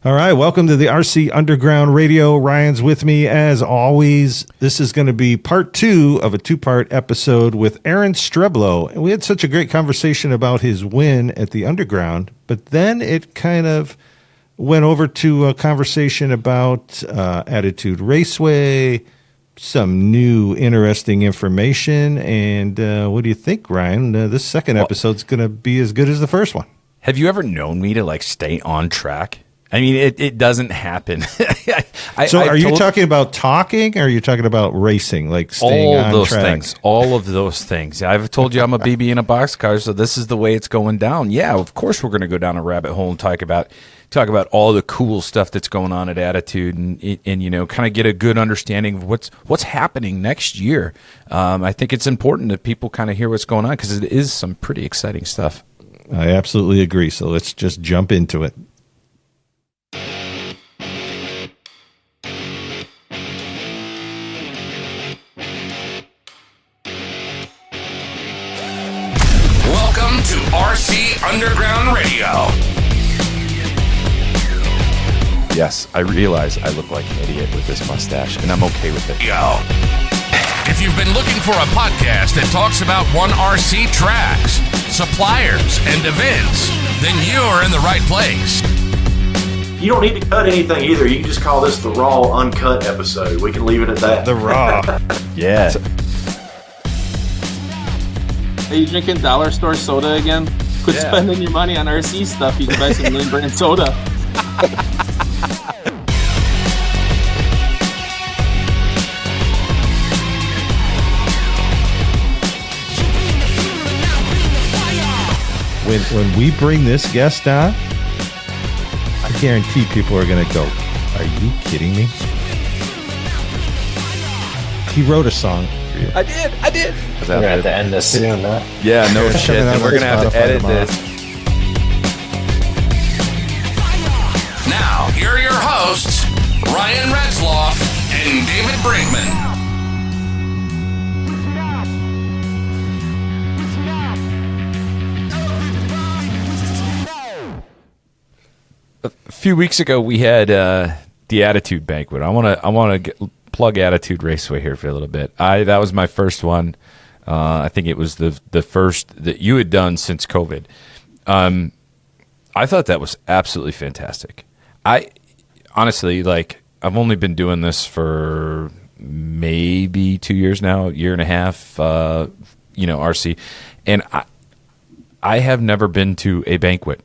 All right, welcome to the RC Underground Radio. Ryan's with me as always. This is going to be part 2 of a 2-part episode with Aaron Streblow. And we had such a great conversation about his win at the Underground, but then it kind of went over to a conversation about Attitude Raceway, some new interesting information. And what do you think, Ryan? This second episode's going to be as good as the first one. Have you ever known me to stay on track? I mean, it doesn't happen. Are you talking about talking, or are you talking about racing, like staying on track? All of those things. I've told you I'm a BB in a boxcar, so this is the way it's going down. Yeah, of course we're going to go down a rabbit hole and talk about all the cool stuff that's going on at Attitude, and kind of get a good understanding of what's happening next year. I think it's important that people kind of hear what's going on, because it is some pretty exciting stuff. I absolutely agree. So let's just jump into it. Welcome to RC Underground Radio. Yes, I realize I look like an idiot with this mustache, and I'm okay with it. Yo. If you've been looking for a podcast that talks about one RC tracks, suppliers, and events, then you're in the right place. You don't need to cut anything either. You can just call this the raw, uncut episode. We can leave it at that. The raw. Yeah. Are you drinking dollar store soda again? Quit spending your money on RC stuff. You can buy some name brand soda. When we bring this guest on, I guarantee people are going to go, "Are you kidding me?" He wrote a song for you. I did. We're going to have to end this soon, huh? Yeah, no shit. And we're going to have to edit this. Now, here are your hosts, Ryan Ratzlaff and David Brinkmann. A few weeks ago, we had the Attitude Banquet. I want to plug Attitude Raceway here for a little bit. That was my first one. I think it was the first that you had done since COVID. I thought that was absolutely fantastic. I honestly, I've only been doing this for maybe 2 years now, year and a half, RC, and I have never been to a banquet.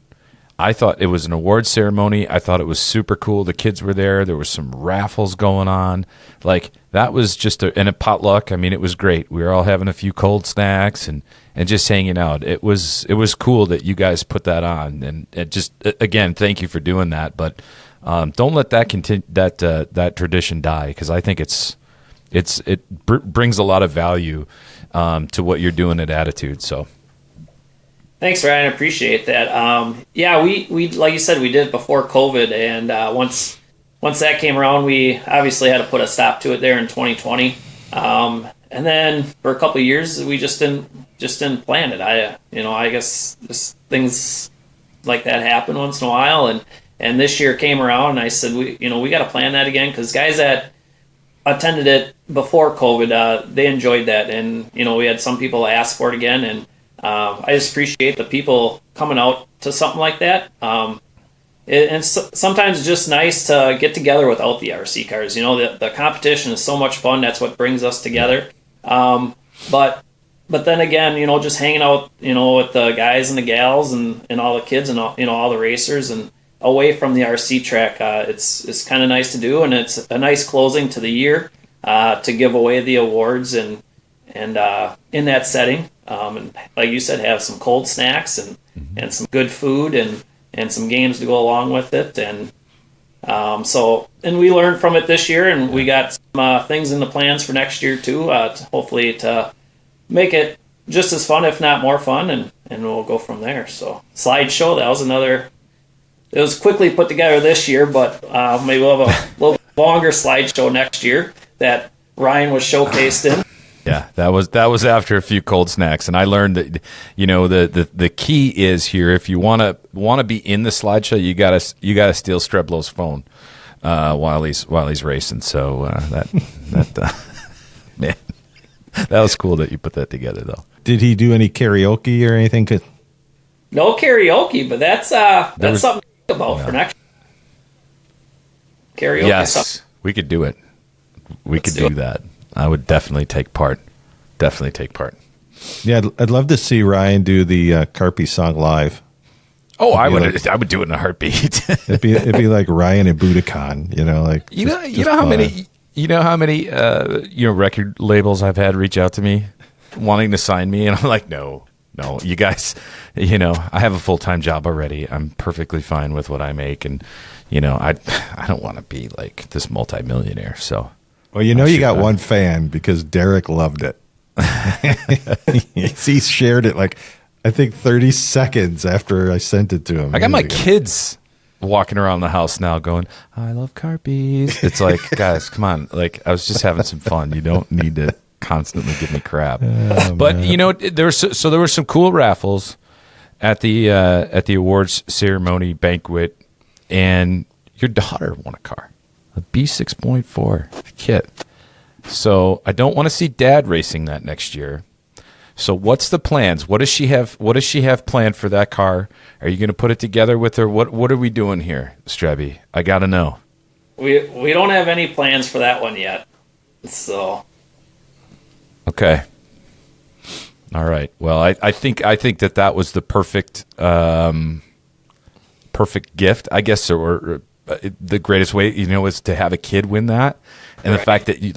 I thought it was an award ceremony. I thought it was super cool. The kids were there. There was some raffles going on. That was just and a potluck. I mean, it was great. We were all having a few cold snacks and just hanging out. It was cool that you guys put that on. And it just, again, thank you for doing that. But don't let that continue, that tradition die, because I think it brings a lot of value to what you're doing at Attitude. So. Thanks, Ryan. I appreciate that. We like you said, we did it before COVID, and once that came around, we obviously had to put a stop to it there in 2020. And then for a couple of years, we just didn't plan it. I guess just things like that happen once in a while, and this year came around, and I said we got to plan that again, because guys that attended it before COVID, they enjoyed that, and we had some people ask for it again, and I just appreciate the people coming out to something like that. Sometimes it's just nice to get together without the RC cars. The competition is so much fun. That's what brings us together. But then again, just hanging out, with the guys and the gals and all the kids and all the racers and away from the RC track, it's kind of nice to do, and it's a nice closing to the year to give away the awards and in that setting. And like you said, have some cold snacks and some good food and some games to go along with it. And and we learned from it this year, and we got some things in the plans for next year too, hopefully to make it just as fun, if not more fun, and we'll go from there. So slideshow, that was another. It was quickly put together this year, but maybe we'll have a little longer slideshow next year that Ryan was showcased in. Yeah, that was after a few cold snacks, and I learned that the key is here, if you want to be in the slideshow, you gotta steal Streblow's phone while he's racing. So man, that was cool that you put that together, though. Did he do any karaoke or anything? No karaoke, but that's something to think about for next karaoke. Yes, we could do it. We could do that. I would definitely take part. Yeah, I'd love to see Ryan do the Carpy song live. Oh, I would do it in a heartbeat. it'd be like Ryan and Budokan, you know how many record labels I've had reach out to me wanting to sign me, and I'm like, no, you guys, I have a full-time job already. I'm perfectly fine with what I make, and I don't want to be like this multimillionaire. So, well, you got one fan because Derek loved it. He shared it like I think 30 seconds after I sent it to him. I got my kids walking around the house now going, I love Carpies. It's like, guys, come on. Like, I was just having some fun. You don't need to constantly give me crap. But there were some cool raffles at the awards ceremony banquet, and your daughter won a car, a B6.4 kit. So I don't want to see Dad racing that next year. So what's the plans? What does she have planned for that car? Are you going to put it together with her? What are we doing here, Strebby? I got to know. We don't have any plans for that one yet. So okay. All right. Well, I think that was the perfect gift, I guess, or the greatest way, is to have a kid win that. And the fact that you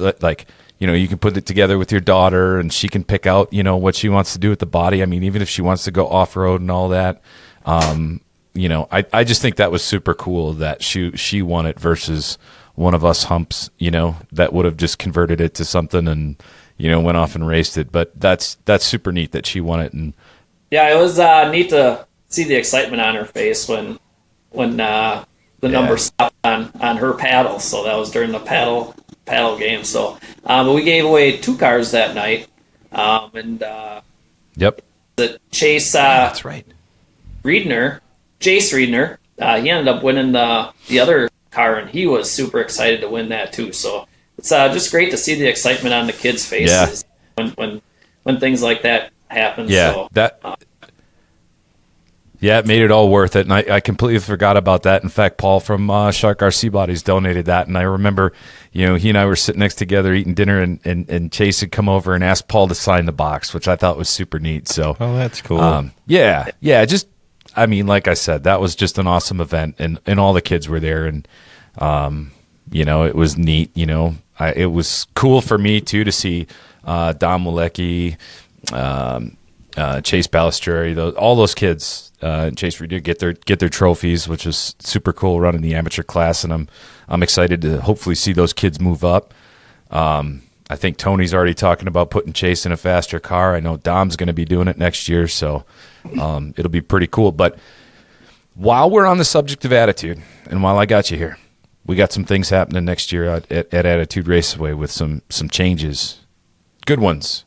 can put it together with your daughter and she can pick out, what she wants to do with the body. I mean, even if she wants to go off-road and all that, I just think that was super cool that she won it versus one of us humps, that would have just converted it to something and, went off and raced it. But that's super neat that she won it. And yeah, it was neat to see the excitement on her face when the number stopped on her paddle. So that was during the paddle game. So, but we gave away 2 cars that night. Yep. The Chase. That's right. Jace Riedner. He ended up winning the other car, and he was super excited to win that too. So it's just great to see the excitement on the kids' faces when things like that happen. Yeah, so, Yeah, it made it all worth it, and I completely forgot about that. In fact, Paul from Shark RC Bodies donated that, and I remember, he and I were sitting next together eating dinner, and Chase had come over and asked Paul to sign the box, which I thought was super neat. So, oh, that's cool. Just, like I said, that was just an awesome event, and all the kids were there, and it was neat. It was cool for me too to see Dom Walecki, Chase Balistreri, all those kids. Chase Reed get their trophies, which was super cool running the amateur class, and I'm excited to hopefully see those kids move up. I think Tony's already talking about putting Chase in a faster car. I know Dom's going to be doing it next year, so it'll be pretty cool. But while we're on the subject of Attitude, and while I got you here, we got some things happening next year at Attitude Raceway with some changes, good ones.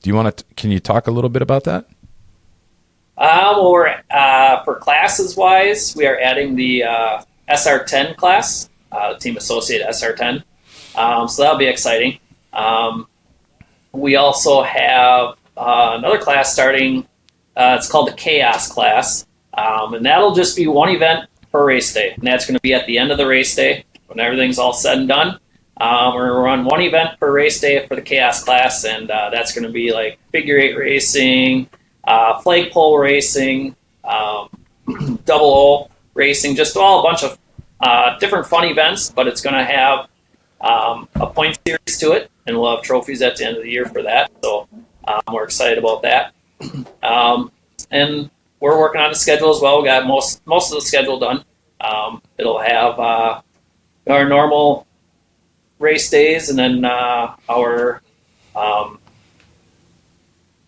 Can you talk a little bit about that? For classes wise, we are adding the SR10 class, Team Associate SR10. So that'll be exciting. We also have another class starting. It's called the Chaos class, and that'll just be one event per race day, and that's going to be at the end of the race day when everything's all said and done. We're going to run one event per race day for the Chaos class, and that's going to be like figure 8 racing, flagpole racing, double O racing, just all a bunch of different fun events, but it's going to have a point series to it, and we'll have trophies at the end of the year for that. So we're excited about that. And we're working on the schedule as well. We got most of the schedule done. It'll have our normal race days, and then our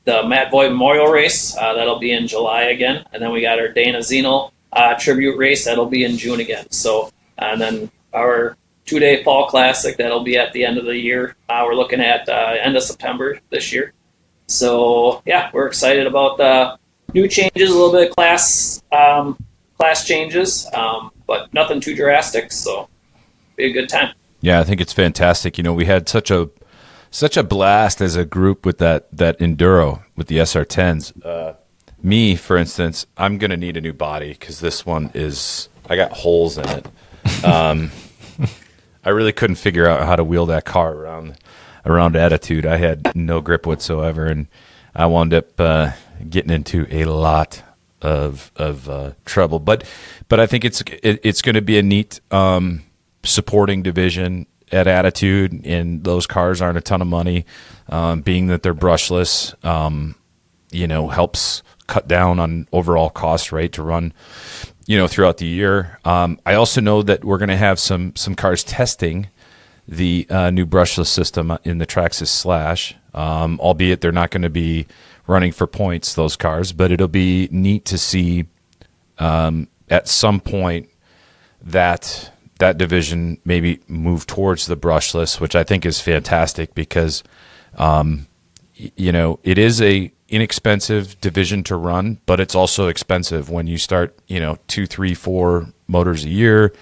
the Matt Voigt Memorial Race, that'll be in July again. And then we got our Dana Zeno tribute race, that'll be in June again. So, and then our 2-day fall classic that'll be at the end of the year. We're looking at end of September this year. So yeah, we're excited about the new changes, a little bit of class changes, but nothing too drastic. So be a good time. Yeah, I think it's fantastic. We had such a blast as a group with that enduro with the SR10s. Me, for instance, I'm gonna need a new body because this one I got holes in it. I really couldn't figure out how to wheel that car around Attitude. I had no grip whatsoever, and I wound up getting into a lot of trouble. But I think it's going to be a neat supporting division at Attitude, and those cars aren't a ton of money. Being that they're brushless, helps cut down on overall cost, right, to run throughout the year. I also know that we're going to have some cars testing the new brushless system in the Traxxas Slash, albeit they're not going to be running for points, those cars, but it'll be neat to see at some point that division maybe move towards the brushless, which I think is fantastic because, it is a inexpensive division to run, but it's also expensive when you start, 2, 3, 4 motors a year,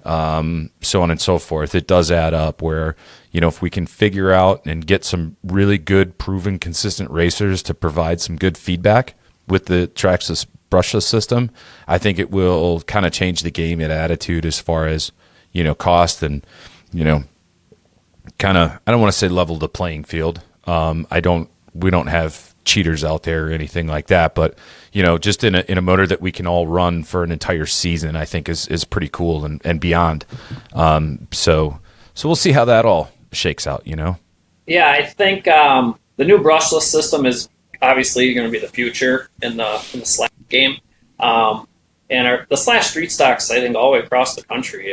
so on and so forth. It does add up where, if we can figure out and get some really good, proven, consistent racers to provide some good feedback with the Traxxas brushless system, I think it will kind of change the game at Attitude as far as, cost and, kind of, I don't want to say level the playing field. We don't have cheaters out there or anything like that, but just in a motor that we can all run for an entire season, I think is pretty cool and beyond. So we'll see how that all shakes out. Yeah, I think the new brushless system is obviously going to be the future in the Slash game, and the Slash street stocks, I think, all the way across the country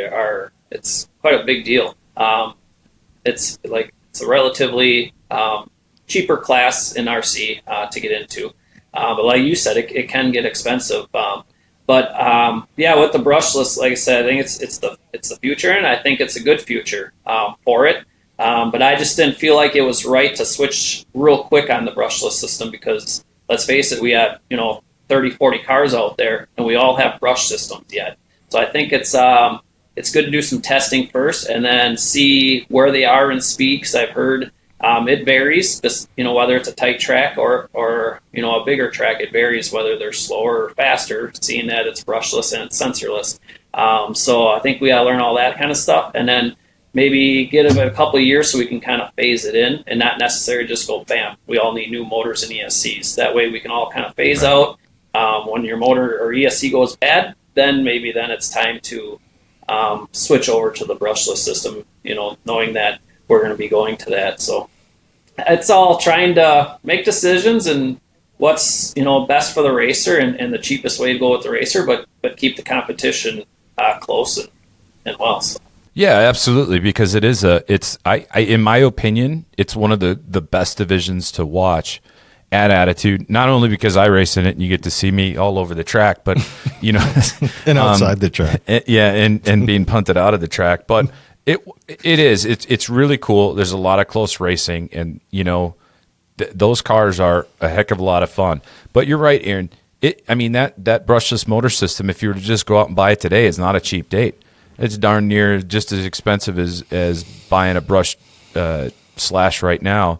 it's quite a big deal. It's a relatively cheaper class in RC to get into. But like you said, it can get expensive. But with the brushless, like I said, I think it's the future, and I think it's a good future for it. But I just didn't feel like it was right to switch real quick on the brushless system because, let's face it, we have 30, 40 cars out there, and we all have brush systems yet. So I think it's good to do some testing first and then see where they are in speed, because I've heard it varies, just, whether it's a tight track or a bigger track, it varies whether they're slower or faster, seeing that it's brushless and it's sensorless. So I think we got to learn all that kind of stuff, and then maybe get it a couple of years so we can kind of phase it in and not necessarily just go, bam, we all need new motors and ESCs. That way we can all kind of phase out. When your motor or ESC goes bad, then it's time to switch over to the brushless system, knowing that we're going to be going to that. So it's all trying to make decisions and what's best for the racer and the cheapest way to go with the racer, but keep the competition close and well. So. Yeah, absolutely, because in my opinion, it's one of the best divisions to watch at Attitude, not only because I race in it and you get to see me all over the track, but and outside the track. And being punted out of the track, but it's really cool. There's a lot of close racing, and those cars are a heck of a lot of fun. But you're right, Aaron. That brushless motor system, if you were to just go out and buy it today, is not a cheap date. It's darn near just as expensive as buying a brushed Slash right now.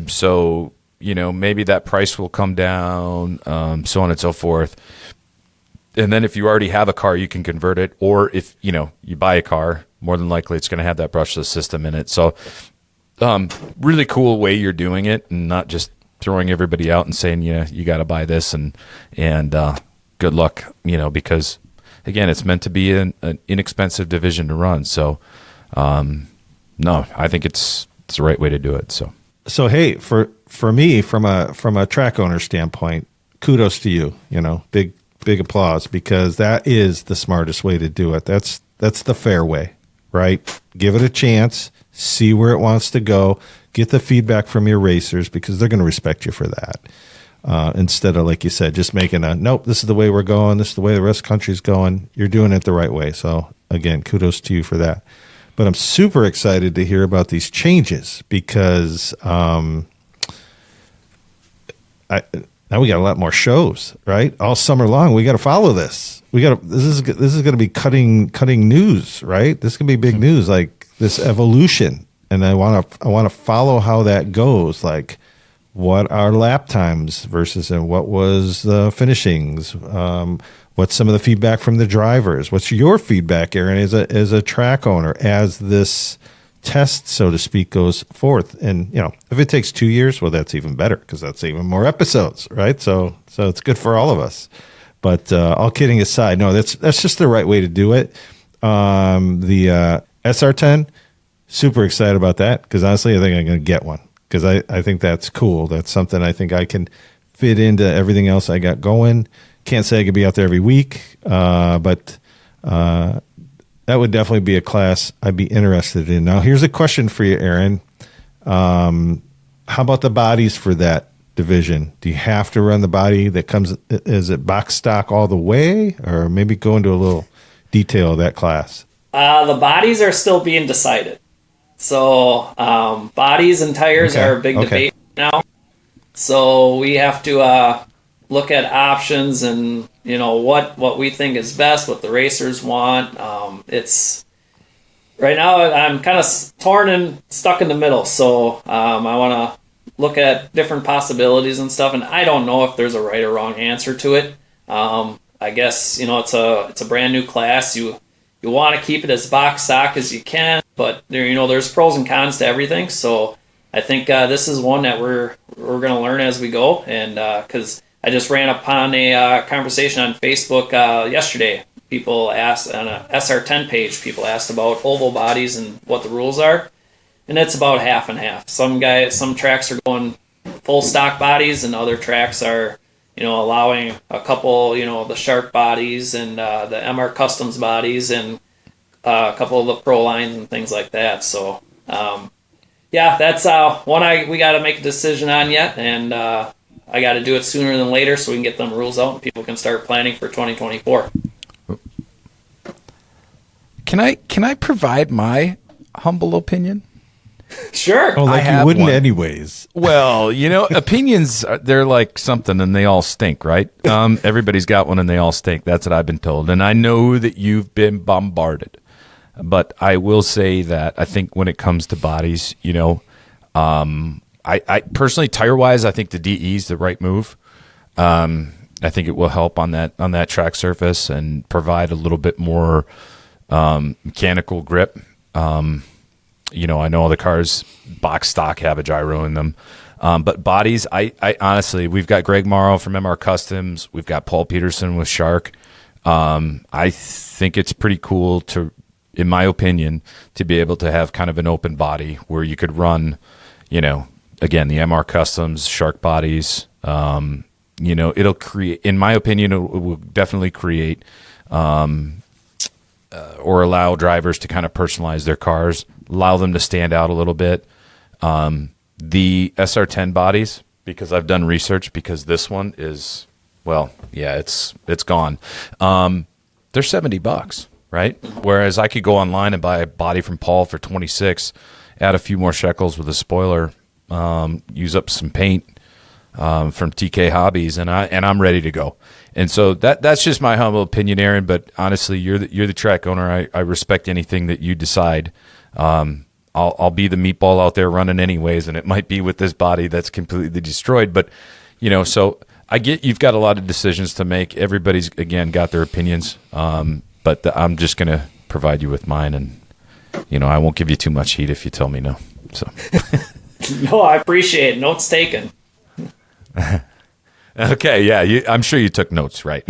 So maybe that price will come down, so on and so forth. And then if you already have a car, you can convert it. Or if you buy a car, more than likely it's going to have that brushless system in it. So really cool way you're doing it, and not just throwing everybody out and saying, you got to buy this and good luck, because again, it's meant to be an inexpensive division to run. So no, I think it's the right way to do it. So hey, for me, from a track owner standpoint, kudos to you. Big applause, because that is the smartest way to do it. That's the fair way, right? Give it a chance, see where it wants to go, get the feedback from your racers, because they're going to respect you for that. Instead of, like you said, just making nope, this is the way we're going, this is the way the rest of the country's going. You're doing it the right way. So again, kudos to you for that. but I'm super excited to hear about these changes because now we got a lot more shows, right? All summer long, we got to follow this. This is going to be cutting news, right? This can be big news, like this evolution, and I want to follow how that goes, like. What are lap times versus and what was the finishings? What's some of the feedback from the drivers? What's your feedback, Aaron, as a track owner, as this test, so to speak, goes forth? And if it takes 2 years, well, that's even better because that's even more episodes, right? So it's good for all of us. But all kidding aside, no, that's just the right way to do it. The SR10, super excited about that because honestly, I think I'm going to get one. Because I think that's cool. That's something I think I can fit into everything else I got going. Can't say I could be out there every week, but that would definitely be a class I'd be interested in. Now, here's a question for you, Aaron. How about the bodies for that division? Do you have to run the body that comes, is it box stock all the way? Or maybe go into a little detail of that class? The bodies are still being decided. So bodies and tires are a big debate now. So we have to look at options and what we think is best, what the racers want. It's right now I'm kind of torn and stuck in the middle. So I want to look at different possibilities and stuff. And I don't know if there's a right or wrong answer to it. I guess it's a brand new class. You want to keep it as box stock as you can, but there's pros and cons to everything. So I think this is one that we're going to learn as we go. And because I just ran upon a conversation on Facebook yesterday. People asked on a SR10 page. People asked about oval bodies and what the rules are, and it's about half and half. Some tracks are going full stock bodies, and other tracks are allowing a couple, the Shark bodies and the MR Customs bodies and a couple of the Pro lines and things like that. So, that's one we got to make a decision on yet, and I got to do it sooner than later so we can get them rules out and people can start planning for 2024. Can I provide my humble opinion? Sure. Oh, like you wouldn't anyways. Well, opinions, they're like something and they all stink, right? Everybody's got one and they all stink. That's what I've been told. And I know that you've been bombarded. But I will say that I think when it comes to bodies, I personally, tire-wise, I think the DE is the right move. I think it will help on that track surface and provide a little bit more mechanical grip. I know all the cars box stock have a gyro in them. But bodies, I honestly, we've got Greg Morrow from MR Customs. We've got Paul Peterson with Shark. I think it's pretty cool to, in my opinion, to be able to have kind of an open body where you could run, again, the MR Customs, Shark bodies. It'll create, in my opinion, it will definitely create or allow drivers to kind of personalize their cars, allow them to stand out a little bit. The SR10 bodies, because I've done research, because this one is, it's gone. They're $70, right? Whereas I could go online and buy a body from Paul for $26, add a few more shekels with a spoiler, use up some paint from TK Hobbies, and I'm ready to go. And so that's just my humble opinion, Aaron. But honestly, you're the track owner. I respect anything that you decide. I'll be the meatball out there running anyways, and it might be with this body that's completely destroyed. But so I get you've got a lot of decisions to make. Everybody's again got their opinions, but I'm just going to provide you with mine, and I won't give you too much heat if you tell me no. So no, I appreciate it. Notes taken. Okay, yeah, I'm sure you took notes, right?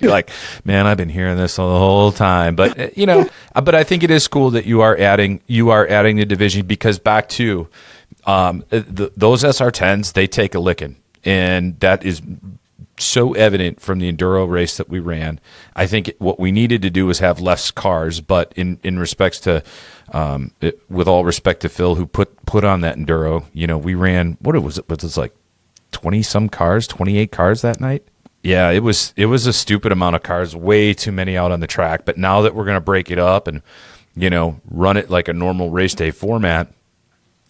You're like, man, I've been hearing this the whole time, but but I think it is cool that you are adding the division, because back to those SR10s, they take a licking, and that is so evident from the enduro race that we ran. I think what we needed to do was have less cars, but in respects to, with all respect to Phil, who put on that enduro, we ran what it was like 20-some cars, 28 cars that night. Yeah, it was a stupid amount of cars, way too many out on the track. But now that we're going to break it up and run it like a normal race day format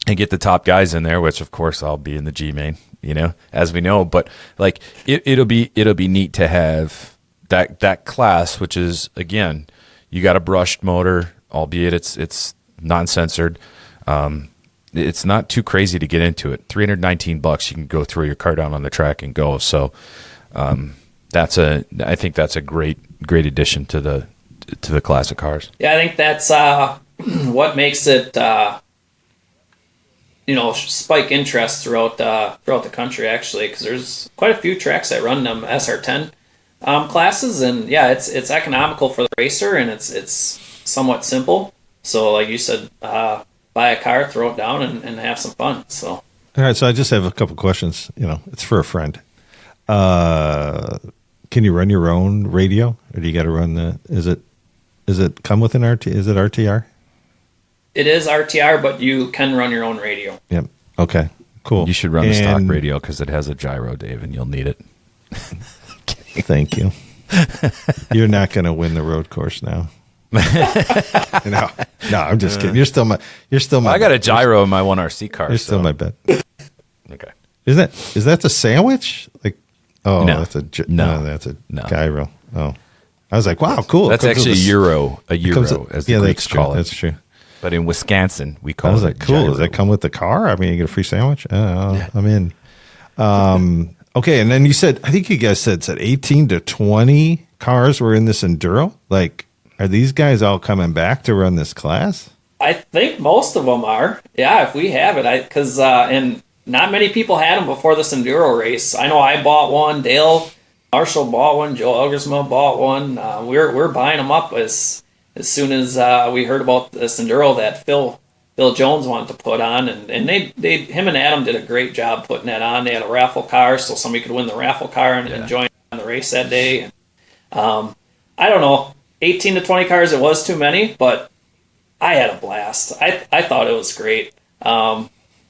and get the top guys in there, which of course I'll be in the G main, as we know. But like it'll be neat to have that class, which is, again, you got a brushed motor, albeit it's non-censored. It's not too crazy to get into it. $319, you can go throw your car down on the track and go. So I think that's a great addition to the classic cars. Yeah, I think that's what makes it spike interest throughout the country, actually, because there's quite a few tracks that run them SR10 classes, and yeah, it's economical for the racer, and it's somewhat simple. So, like you said, buy a car, throw it down, and have some fun. So, all right. So I just have a couple questions. It's for a friend. Can you run your own radio, or do you got to run Is it come with an RT? Is it RTR? It is RTR, but you can run your own radio. Yep. Okay. Cool. You should run the stock radio because it has a gyro, Dave, and you'll need it. Thank you. You're not going to win the road course now. No, I'm just kidding. You're still my. I got a gyro in my 1RC car. You're still my bet. Okay. Is that the sandwich? Like, oh, no. that's a gyro. Oh, I was like, wow, cool. That's actually a euro, as the Greeks call it. That's true. But in Wisconsin, we call it. I was like, cool. gyro. Does that come with the car? I mean, you get a free sandwich? I'm in. Okay, and then I think you guys said 18 to 20 cars were in this enduro. Like, are these guys all coming back to run this class? I think most of them are. Yeah, if we have it, because and not many people had them before this enduro race. I know I bought one. Dale Marshall bought one. Joe Elgersma bought one. We're buying them up as soon as we heard about this enduro that Phil Jones wanted to put on, and him and Adam did a great job putting that on. They had a raffle car, so somebody could win the raffle car and join on the race that day. I don't know, 18 to 20 cars, it was too many, but I had a blast. I thought it was great.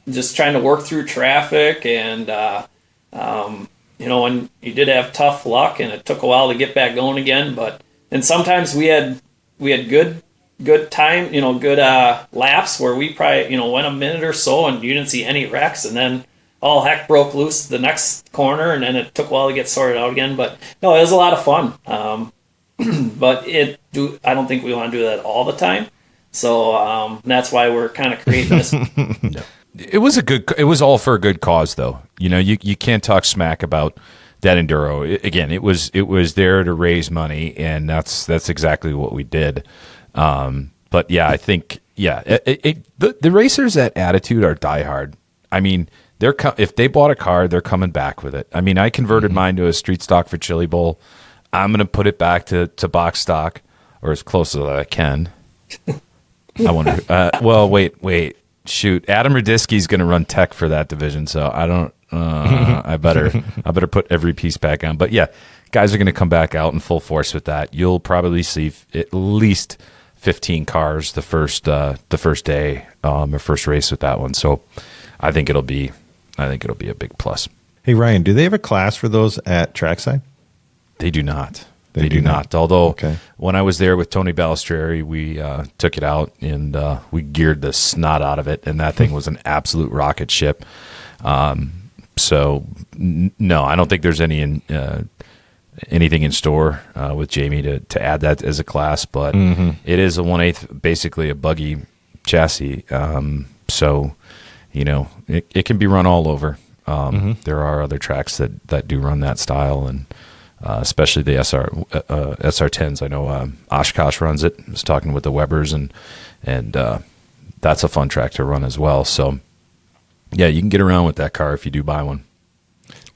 Just trying to work through traffic, and when you did have tough luck, and it took a while to get back going again, and sometimes we had good time, good laps where we probably, went a minute or so and you didn't see any wrecks, and then all heck broke loose the next corner, and then it took a while to get sorted out again. But no, it was a lot of fun. But I don't think we want to do that all the time. So that's why we're kind of creating this. It was all for a good cause, though. You can't talk smack about that enduro. It was there to raise money, and that's exactly what we did. But yeah, I think the racers at Attitude are diehard. I mean, if they bought a car, they're coming back with it. I mean, I converted mine to a street stock for Chili Bowl. I'm going to put it back to box stock, or as close as I can. I wonder. Well, wait. Shoot, Adam Radisky's going to run tech for that division, so I don't. I better put every piece back on. But yeah, guys are going to come back out in full force with that. You'll probably see at least 15 cars the first day or first race with that one. So I think it'll be a big plus. Hey Ryan, do they have a class for those at Trackside? They do not. They do not. Although okay. When I was there with Tony Balistreri, we took it out and we geared the snot out of it, and that thing was an absolute rocket ship. So no, I don't think there's anything in store with Jamie to add that as a class, but it is a 1/8, basically a buggy chassis. So it can be run all over. There are other tracks that do run that style, and especially the SR10s. I know Oshkosh runs it. I was talking with the Webbers, and that's a fun track to run as well. So yeah, you can get around with that car if you do buy one.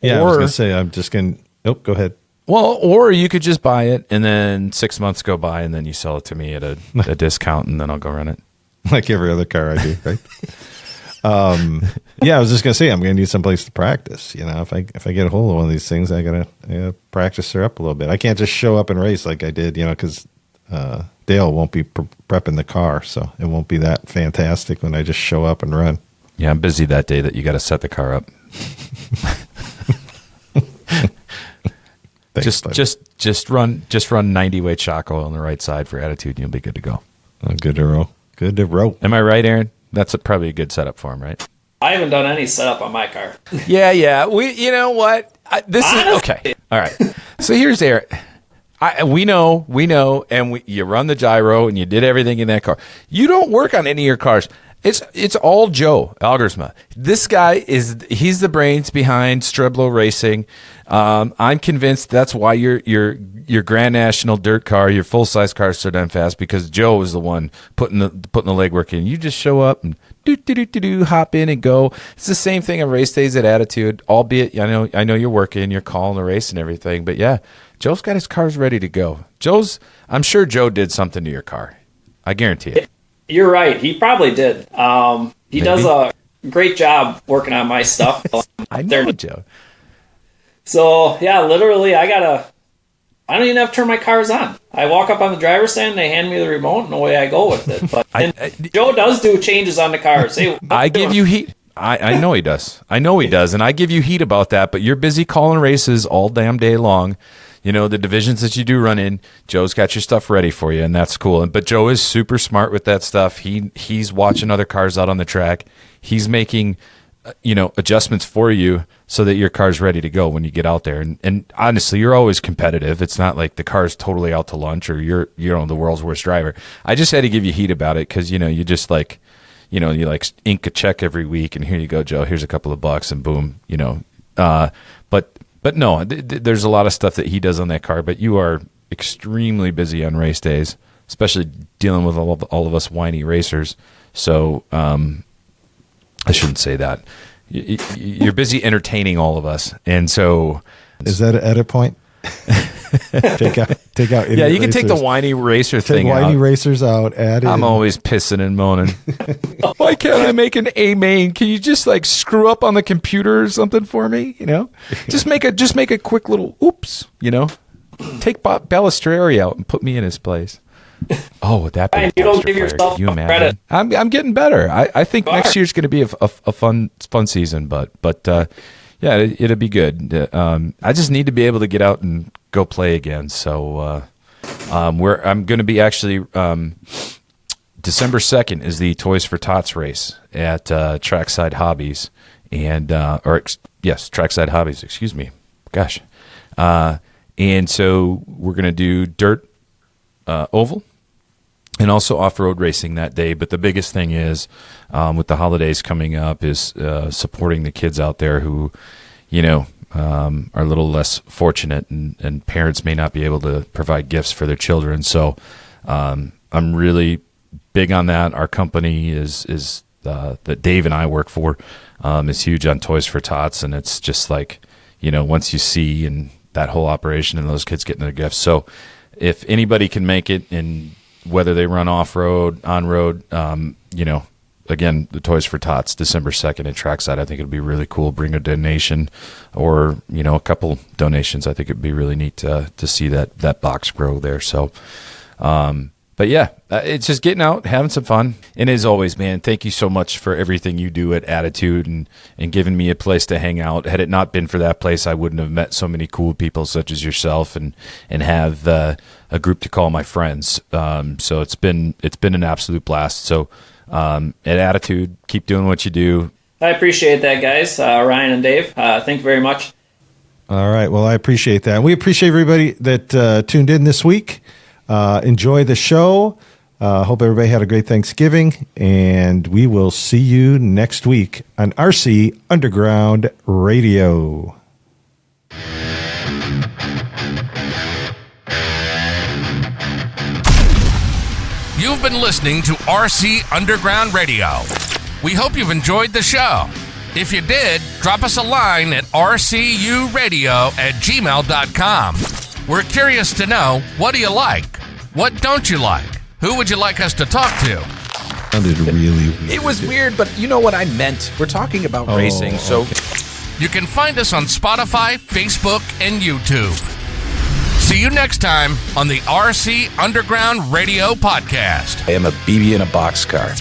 Yeah, I was going to say, I'm just going to... Oh, go ahead. Well, or you could just buy it, and then 6 months go by, and then you sell it to me at a discount, and then I'll go run it. Like every other car I do, right? Yeah, I was just going to say, I'm going to need someplace to practice. If I get a hold of one of these things, I gotta practice her up a little bit. I can't just show up and race like I did, because Dale won't be prepping the car, so it won't be that fantastic when I just show up and run. Yeah, I'm busy that day that you got to set the car up. Thanks, just run 90 weight shock oil on the right side for Attitude, and you'll be good to go. Oh, good to row. Good to row. Am I right, Aaron? That's probably a good setup for him, right? I haven't done any setup on my car. Yeah. You know what? This is okay. All right. So here's Aaron. We know, and you run the gyro and you did everything in that car. You don't work on any of your cars. It's all Joe Algersma. This guy he's the brains behind Streblow Racing. I'm convinced that's why your Grand National dirt car, your full size car, is so damn fast, because Joe was the one putting the legwork in. You just show up and hop in and go. It's the same thing on race days at Attitude. Albeit, I know you're working, you're calling the race and everything, but yeah, Joe's got his cars ready to go. I'm sure Joe did something to your car. I guarantee it. You're right. He probably did. He does a great job working on my stuff. I know, Joe. So yeah, literally, I don't even have to turn my cars on. I walk up on the driver's stand, they hand me the remote, and away I go with it. But Joe does do changes on the cars. Hey, I give you heat. I know he does. And I give you heat about that. But you're busy calling races all damn day long. The divisions that you do run in, Joe's got your stuff ready for you, and that's cool. But Joe is super smart with that stuff. He's watching other cars out on the track. He's making adjustments for you so that your car's ready to go when you get out there. And honestly, you're always competitive. It's not like the car's totally out to lunch or you're the world's worst driver. I just had to give you heat about it because you just like you ink a check every week, and here you go, Joe. Here's a couple of bucks, and boom, But no, there's a lot of stuff that he does on that car. But you are extremely busy on race days, especially dealing with all of us whiny racers. So I shouldn't say that. You're busy entertaining all of us, and so is that an edit point? take out. Yeah, you can take the whiny racer thing out. Take whiny racers out. Add I'm always pissing and moaning. Why can't I make an A main? Can you just screw up on the computer or something for me? Just make a quick little oops. Take Balistreri out and put me in his place. Oh, would that be? You don't give yourself Can you imagine? credit. I'm getting better. I think next year's going to be a fun season, but yeah, it'll be good. I just need to be able to get out and go play again. So I'm going to be actually December 2nd is the Toys for Tots race at Trackside Hobbies, and Trackside Hobbies. Excuse me. Gosh. And so we're going to do dirt, oval, and also off-road racing that day. But the biggest thing is, with the holidays coming up, is supporting the kids out there who, are a little less fortunate, and parents may not be able to provide gifts for their children. So I'm really big on that. Our company is that Dave and I work for is huge on Toys for Tots, and it's just once you see and that whole operation and those kids getting their gifts. So if anybody can make it, and whether they run off-road, on-road, again, the Toys for Tots, December 2nd at Trackside, I think it'd be really cool. Bring a donation or, a couple donations. I think it'd be really neat to see that box grow there. So, but yeah, it's just getting out, having some fun. And as always, man, thank you so much for everything you do at Attitude and giving me a place to hang out. Had it not been for that place, I wouldn't have met so many cool people such as yourself and have a group to call my friends. So it's been an absolute blast. So at Attitude, keep doing what you do. I appreciate that, guys. Ryan and Dave, thank you very much. All right. Well, I appreciate that. We appreciate everybody that tuned in this week. Enjoy the show. Hope everybody had a great Thanksgiving, and we will see you next week on RC Underground Radio. You've been listening to RC Underground Radio. We hope you've enjoyed the show. If you did, drop us a line at rcuradio@gmail.com. We're curious to know, what do you like? What don't you like? Who would you like us to talk to? Sounded really weird. It was weird, but you know what I meant. We're talking about racing, so... Okay. You can find us on Spotify, Facebook, and YouTube. See you next time on the RC Underground Radio Podcast. I am a BB in a boxcar.